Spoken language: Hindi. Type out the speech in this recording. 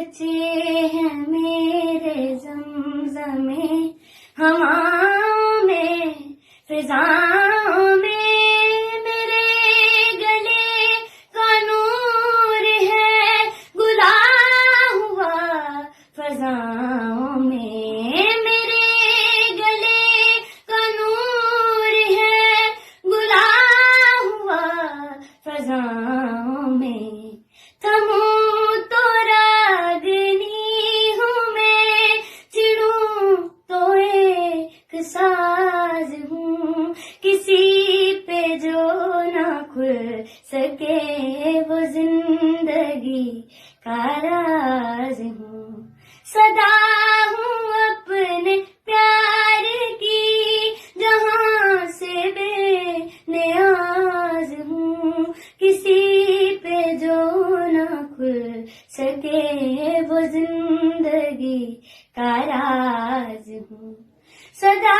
बचे हैं मेरे ज़मज़मे हवाओं में फिज़ाओं में, मेरे गले का नूर है गुला हुआ फ़ज़ाओं में, मेरे गले का नूर है गुला हुआ फ़ज़ाओं में। थमूं तो रागनी हूँ मैं, चिड़ूं तो एक साज हूँ, किसी पे जो ना खुल सके वो जिंदगी का राज हूँ। सदा हूँ अपने प्यार की जहाँ से बेनियाज हूँ, किसी पे जो ना खुल सके वो जिंदगी का राज हूँ। सदा